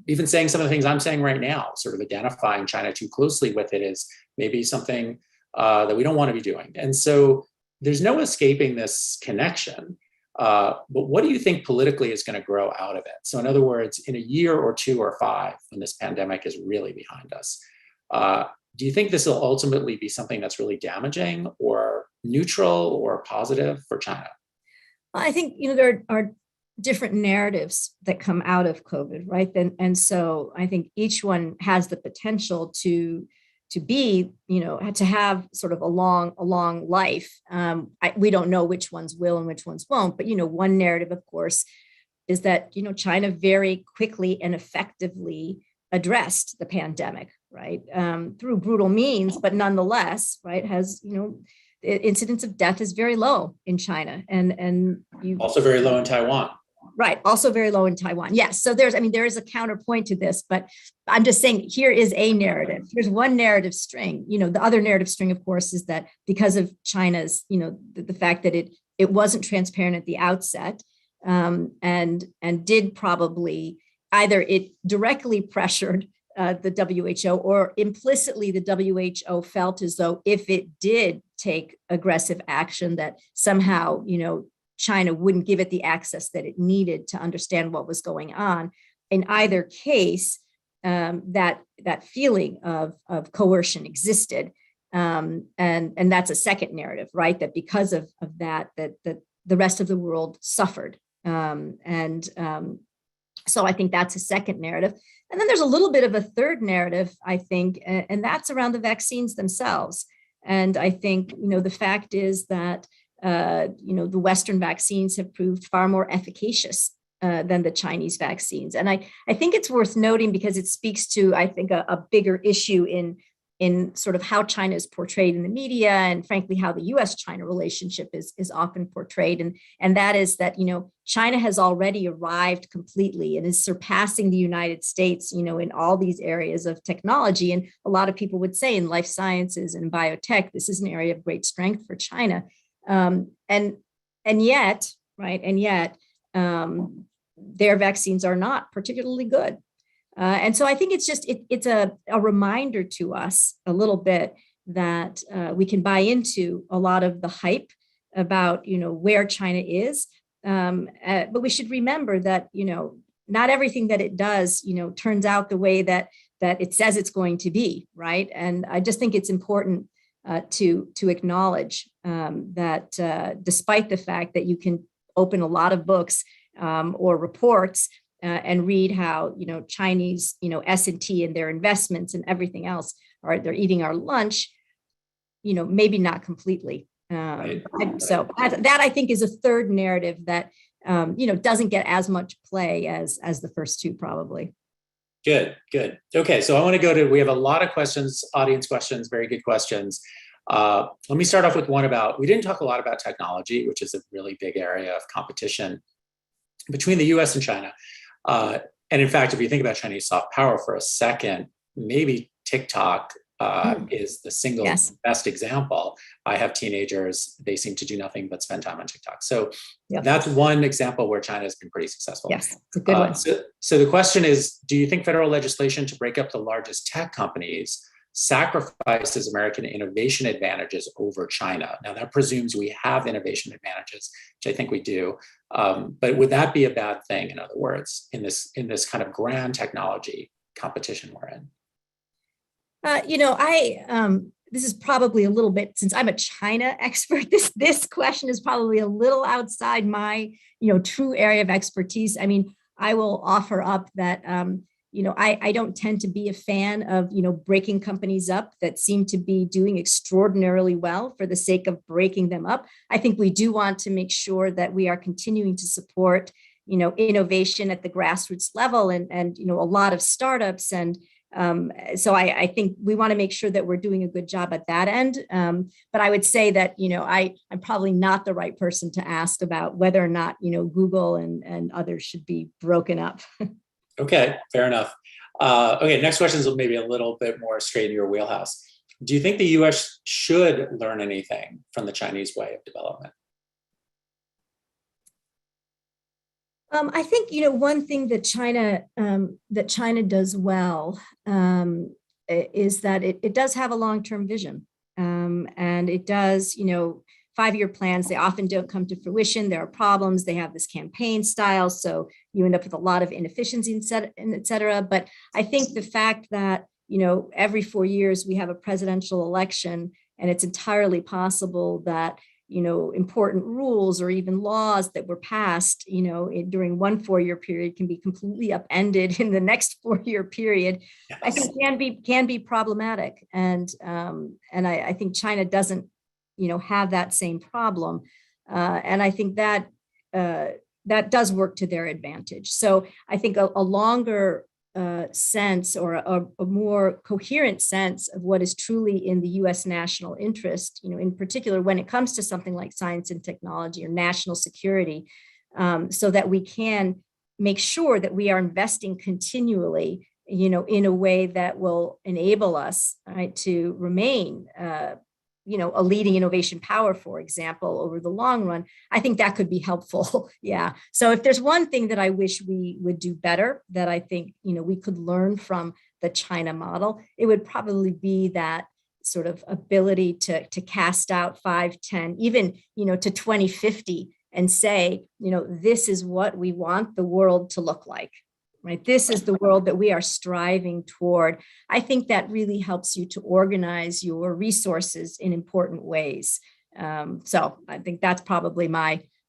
Speaker 1: even saying some of the things I'm saying right now, sort of identifying China too closely with it is maybe something that we don't want to be doing. And so there's no escaping this connection. But what do you think politically is going to grow out of it? So in other words, in a year or 2 or 5, when this pandemic is really behind us, do you think this will ultimately be something that's really damaging or neutral or positive for China?
Speaker 2: I think, there are different narratives that come out of COVID, right? And so I think each one has the potential to be, to have sort of a long life. We don't know which ones will and which ones won't, but, one narrative, of course, is that, China very quickly and effectively addressed the pandemic, right? Through brutal means, but nonetheless, right, has, the incidence of death is very low in China. And you
Speaker 1: also very low in Taiwan.
Speaker 2: Right. Also very low in Taiwan. Yes. So there is a counterpoint to this, but I'm just saying here is a narrative. Here's one narrative string. The other narrative string, of course, is that because of China's, the fact that it wasn't transparent at the outset, and did probably either it directly pressured the WHO or implicitly the WHO felt as though if it did take aggressive action that somehow, China wouldn't give it the access that it needed to understand what was going on. In either case, that feeling of coercion existed, and that's a second narrative, right? That because of that the rest of the world suffered, so I think that's a second narrative. And then there's a little bit of a third narrative, I think, and that's around the vaccines themselves. And I think the fact is that the Western vaccines have proved far more efficacious than the Chinese vaccines. And I think it's worth noting because it speaks to, I think, a bigger issue in sort of how China is portrayed in the media and frankly, how the US-China relationship is often portrayed. And that is that, China has already arrived completely and is surpassing the United States, in all these areas of technology. And a lot of people would say in life sciences and biotech, this is an area of great strength for China. And yet, right, their vaccines are not particularly good. And so I think it's a reminder to us a little bit that we can buy into a lot of the hype about, where China is. But we should remember that, not everything that it does, turns out the way that it says it's going to be, right? And I just think it's important to acknowledge that despite the fact that you can open a lot of books or reports and read how Chinese S&T and their investments and everything else they're eating our lunch, maybe not completely. So that I think is a third narrative that doesn't get as much play as the first two probably.
Speaker 1: Good. Okay, so I want to we have a lot of questions, audience questions, very good questions. Let me start off with one we didn't talk a lot about technology, which is a really big area of competition between the US and China. And in fact, if you think about Chinese soft power for a second, maybe TikTok is the single best example. I have teenagers, they seem to do nothing but spend time on TikTok. So that's one example where China has been pretty successful.
Speaker 2: Yes, it's a good one.
Speaker 1: So the question is, do you think federal legislation to break up the largest tech companies sacrifices American innovation advantages over China? Now that presumes we have innovation advantages, which I think we do. But would that be a bad thing, in other words, in this kind of grand technology competition we're in?
Speaker 2: this is probably a little bit, since I'm a China expert, this question is probably a little outside my, true area of expertise. I mean, I will offer up that, I don't tend to be a fan of, breaking companies up that seem to be doing extraordinarily well for the sake of breaking them up. I think we do want to make sure that we are continuing to support, innovation at the grassroots level and a lot of startups. And so I think we want to make sure that we're doing a good job at that end. But I would say that, I'm probably not the right person to ask about whether or not, Google and others should be broken up.
Speaker 1: Okay, fair enough. Okay, next question is maybe a little bit more straight in your wheelhouse. Do you think the US should learn anything from the Chinese way of development?
Speaker 2: I think, one thing that China does well is that it does have a long-term vision. And it does, 5-year plans, they often don't come to fruition. There are problems. They have this campaign style. So you end up with a lot of inefficiency, et cetera. But I think the fact that, every 4 years we have a presidential election, and it's entirely possible that, important rules or even laws that were passed, during one 4-year period can be completely upended in the next 4-year period. Yes. I think can be problematic. And I think China doesn't, have that same problem. And I think that that does work to their advantage. So I think a longer sense or a more coherent sense of what is truly in the US national interest, in particular when it comes to something like science and technology or national security, so that we can make sure that we are investing continually, in a way that will enable us, right, to remain a leading innovation power, for example, over the long run. I think that could be helpful. Yeah. So if there's one thing that I wish we would do better, that I think, we could learn from the China model, it would probably be that sort of ability to cast out 5, 10, even, to 2050 and say, this is what we want the world to look like. Right. This is the world that we are striving toward. I think that really helps you to organize your resources in important ways. So I think that's probably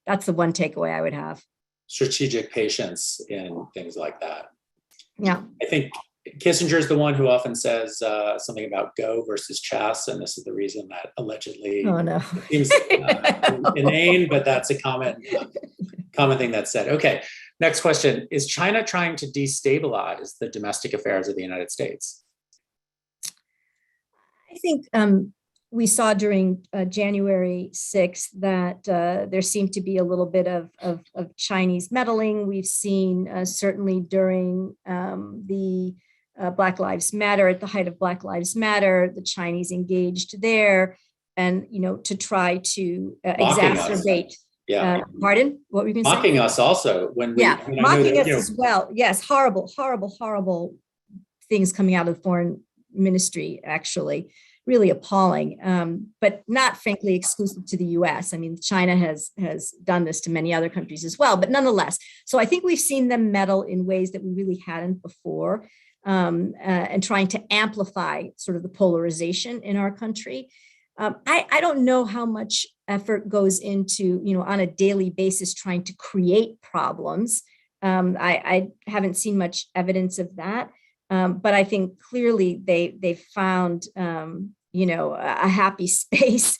Speaker 2: that's the one takeaway I would have.
Speaker 1: Strategic patience in things like that.
Speaker 2: Yeah.
Speaker 1: I think Kissinger is the one who often says something about Go versus chess, and this is the reason that allegedly it seems inane, but that's a common thing that's said. Okay. Next question, is China trying to destabilize the domestic affairs of the United States?
Speaker 2: I think we saw during January 6th that there seemed to be a little bit of Chinese meddling. We've seen certainly during the Black Lives Matter, at the height of Black Lives Matter, the Chinese engaged there and, to try to exacerbate.
Speaker 1: Yeah.
Speaker 2: Pardon? What were you going to say?
Speaker 1: Mocking us also when we
Speaker 2: mocking us as well. Yes, horrible things coming out of the foreign ministry, actually, really appalling. But not frankly exclusive to the US. I mean, China has done this to many other countries as well, but nonetheless. So I think we've seen them meddle in ways that we really hadn't before, and trying to amplify sort of the polarization in our country. I don't know how much effort goes into, on a daily basis trying to create problems. I haven't seen much evidence of that. But I think clearly they've found, a happy space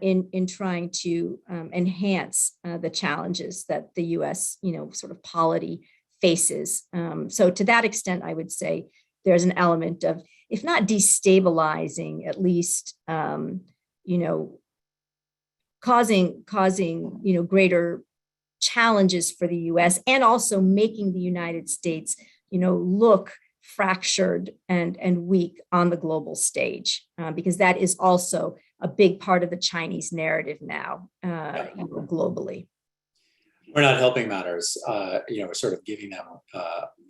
Speaker 2: in trying to enhance the challenges that the US, sort of polity faces. So to that extent, I would say there's an element of, if not destabilizing, at least, causing, greater challenges for the US and also making the United States, look fractured and weak on the global stage, because that is also a big part of the Chinese narrative now, globally.
Speaker 1: We're not helping matters, we're sort of giving them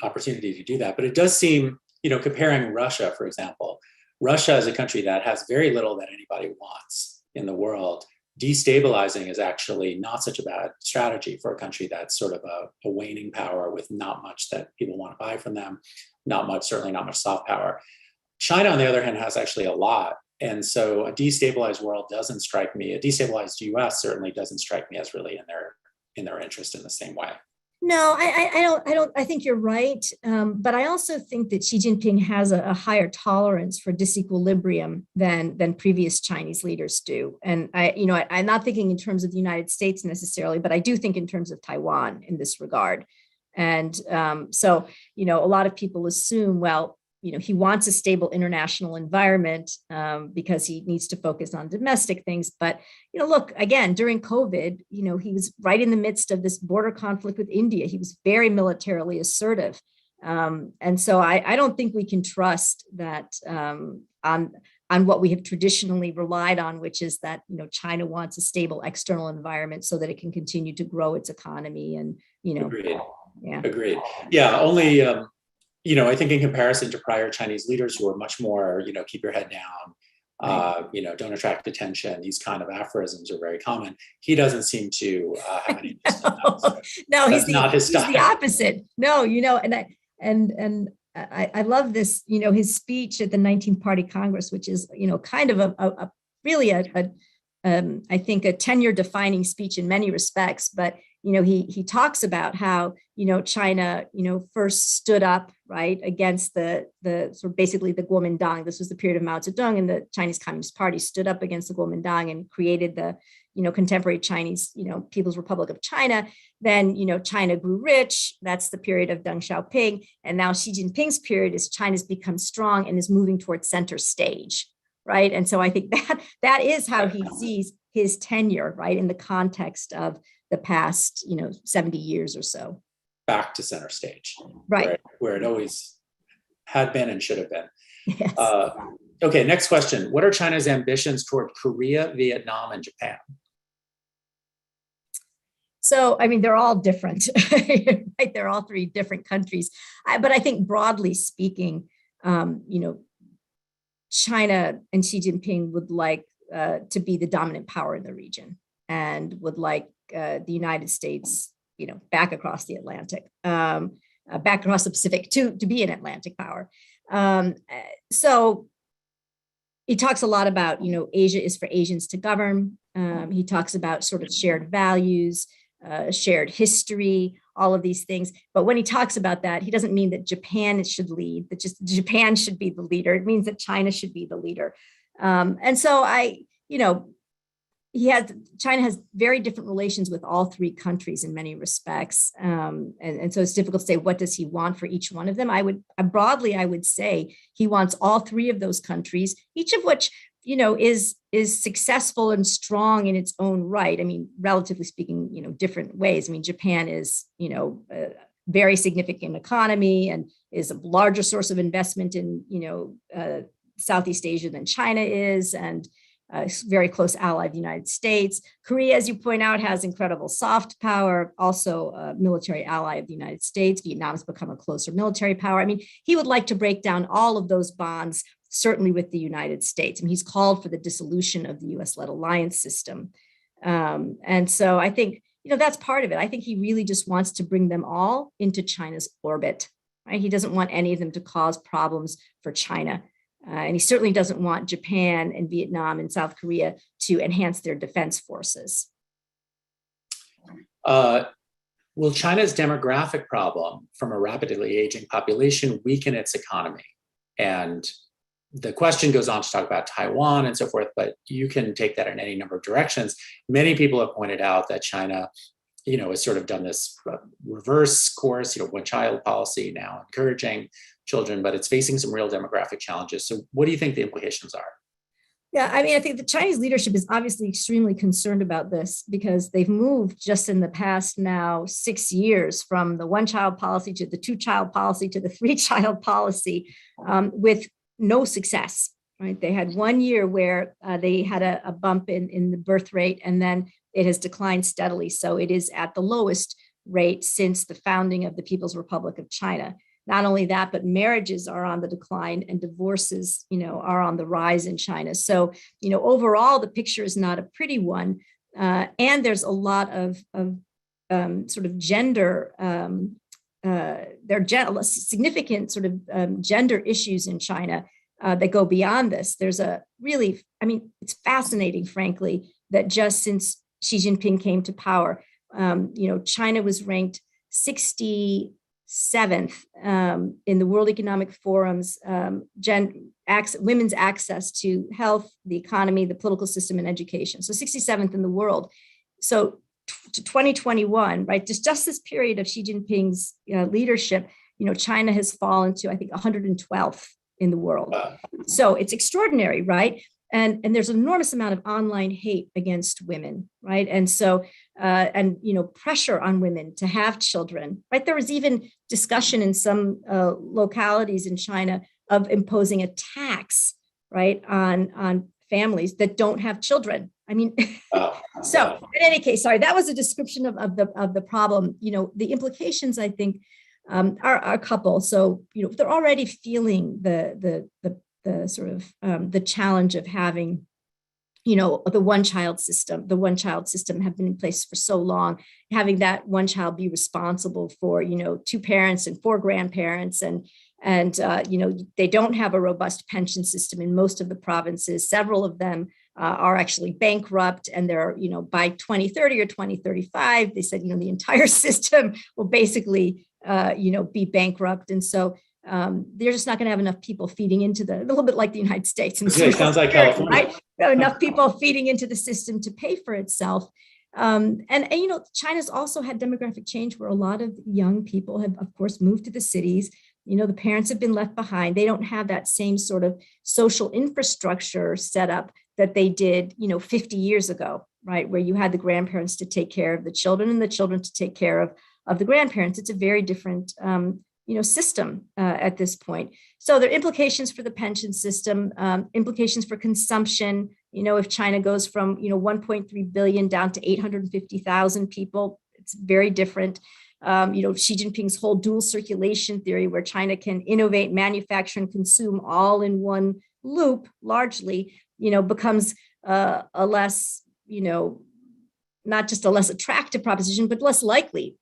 Speaker 1: opportunity to do that. But it does seem, comparing Russia, for example, Russia is a country that has very little that anybody wants in the world. Destabilizing is actually not such a bad strategy for a country that's sort of a waning power with not much that people want to buy from them, certainly not much soft power. China, on the other hand, has actually a lot and so a destabilized world doesn't strike me. A destabilized U.S. certainly doesn't strike me as really in their interest in the same way.
Speaker 2: No, I don't. I think you're right, but I also think that Xi Jinping has a higher tolerance for disequilibrium than previous Chinese leaders do. And I'm not thinking in terms of the United States necessarily, but I do think in terms of Taiwan in this regard. And so, a lot of people assume, well, he wants a stable international environment because he needs to focus on domestic things. But, look, again, during COVID, he was right in the midst of this border conflict with India. He was very militarily assertive. And so I don't think we can trust that on what we have traditionally relied on, which is that, China wants a stable external environment so that it can continue to grow its economy. And,
Speaker 1: Agreed.
Speaker 2: Yeah.
Speaker 1: Agreed. Yeah, only I think in comparison to prior Chinese leaders who are much more, keep your head down, don't attract attention. These kind of aphorisms are very common. He doesn't seem to have any interest in that. So
Speaker 2: no, he's
Speaker 1: not his style.
Speaker 2: He's the opposite. No, and I love this, his speech at the 19th Party Congress, which is, kind of a really I think a tenure defining speech in many respects, but he talks about how China first stood up right against the sort of basically the Kuomintang. This was the period of Mao Zedong, and the Chinese Communist Party stood up against the Kuomintang and created the contemporary Chinese People's Republic of China. Then China grew rich. That's the period of Deng Xiaoping, and now Xi Jinping's period is China's become strong and is moving towards center stage. Right. And so I think that is how he sees his tenure, right, in the context of the past, 70 years or so.
Speaker 1: Back to center stage,
Speaker 2: right,
Speaker 1: where it always had been and should have been.
Speaker 2: Yes.
Speaker 1: Okay, next question. What are China's ambitions toward Korea, Vietnam, and Japan?
Speaker 2: So, I mean, they're all different, right? They're all three different countries. But I think broadly speaking, China and Xi Jinping would like to be the dominant power in the region and would like the United States, back across the Atlantic, back across the Pacific to be an Atlantic power. So he talks a lot about, Asia is for Asians to govern. He talks about sort of shared values, shared history, all of these things. But when he talks about that, he doesn't mean that Japan should lead, that just Japan should be the leader. It means that China should be the leader. And so China has very different relations with all three countries in many respects. And so it's difficult to say, what does he want for each one of them? I would say he wants all three of those countries, each of which, is successful and strong in its own right. I mean, relatively speaking, different ways. I mean, Japan is, a very significant economy and is a larger source of investment in, Southeast Asia than China is, and a very close ally of the United States. Korea, as you point out, has incredible soft power, also a military ally of the United States. Vietnam has become a closer military power. I mean, he would like to break down all of those bonds, certainly with the United States. I mean, he's called for the dissolution of the US-led alliance system. And so I think, that's part of it. I think he really just wants to bring them all into China's orbit, right? He doesn't want any of them to cause problems for China. And he certainly doesn't want Japan and Vietnam and South Korea to enhance their defense forces.
Speaker 1: Will China's demographic problem from a rapidly aging population weaken its economy? And the question goes on to talk about Taiwan and so forth, but you can take that in any number of directions. Many people have pointed out that China, has sort of done this reverse course, one-child policy, now encouraging children, but it's facing some real demographic challenges. So what do you think the implications are?
Speaker 2: Yeah, I mean, I think the Chinese leadership is obviously extremely concerned about this because they've moved just in the past now 6 years from the one-child policy to the two-child policy to the three-child policy with no success, right? They had 1 year where they had a bump in the birth rate, and then it has declined steadily. So it is at the lowest rate since the founding of the People's Republic of China. Not only that, but marriages are on the decline and divorces, are on the rise in China. So, overall, the picture is not a pretty one. And there's a lot of sort of gender, significant sort of gender issues in China that go beyond this. There's a really, I mean, it's fascinating, frankly, that just since Xi Jinping came to power, China was ranked 67th in the World Economic Forum's women's access to health, the economy, the political system, and education. So 67th in the world. So to 2021, right, just this period of Xi Jinping's leadership, China has fallen to, I think, 112th in the world. So it's extraordinary, right? And there's an enormous amount of online hate against women, right? And so, pressure on women to have children, right? There was even discussion in some localities in China of imposing a tax, right, on families that don't have children. I mean, so in any case, sorry, that was a description of the problem. The implications, I think, are a couple. So, they're already feeling the sort of the challenge of having, the one-child system. The one-child system have been in place for so long. Having that one child be responsible for, 2 parents and 4 grandparents, and they don't have a robust pension system in most of the provinces. Several of them are actually bankrupt, and they're, by 2030 or 2035, they said, the entire system will basically, be bankrupt. And so they're just not going to have enough people feeding into a little bit like the United States. And
Speaker 1: it sounds like California,
Speaker 2: right? Enough people feeding into the system to pay for itself. And China's also had demographic change where a lot of young people have, of course, moved to the cities. The parents have been left behind. They don't have that same sort of social infrastructure set up that they did, 50 years ago, right? Where you had the grandparents to take care of the children and the children to take care of the grandparents. It's a very different, system at this point. So there are implications for the pension system, implications for consumption. If China goes from, 1.3 billion down to 850,000 people, it's very different. Xi Jinping's whole dual circulation theory, where China can innovate, manufacture, and consume all in one loop, largely, becomes a less, not just a less attractive proposition, but less likely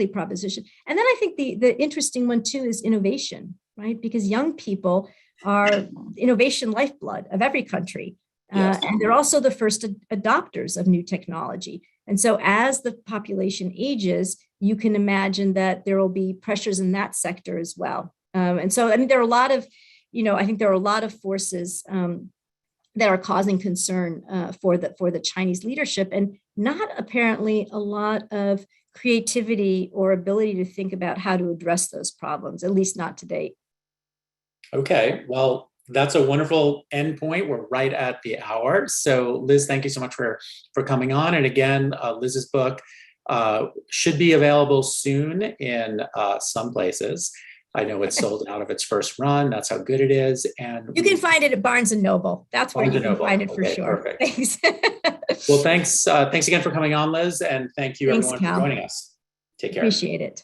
Speaker 2: proposition. And then I think the interesting one too is innovation, right? Because young people are innovation lifeblood of every country. Yes. And they're also the first adopters of new technology. And so as the population ages, you can imagine that there will be pressures in that sector as well. And so, I mean, there are a lot of, I think there are a lot of forces that are causing concern for the Chinese leadership, and not apparently a lot of creativity or ability to think about how to address those problems, at least not to date.
Speaker 1: Okay, well, that's a wonderful endpoint. We're right at the hour. So Liz, thank you so much for coming on. And again, Liz's book should be available soon in some places. I know it's sold out of its first run. That's how good it is. And
Speaker 2: you can find it at Barnes & Noble. That's where you can find it for sure.
Speaker 1: Perfect.
Speaker 2: Thanks.
Speaker 1: Well, thanks again for coming on, Liz. And thank you everyone for joining us. Take care.
Speaker 2: Appreciate it.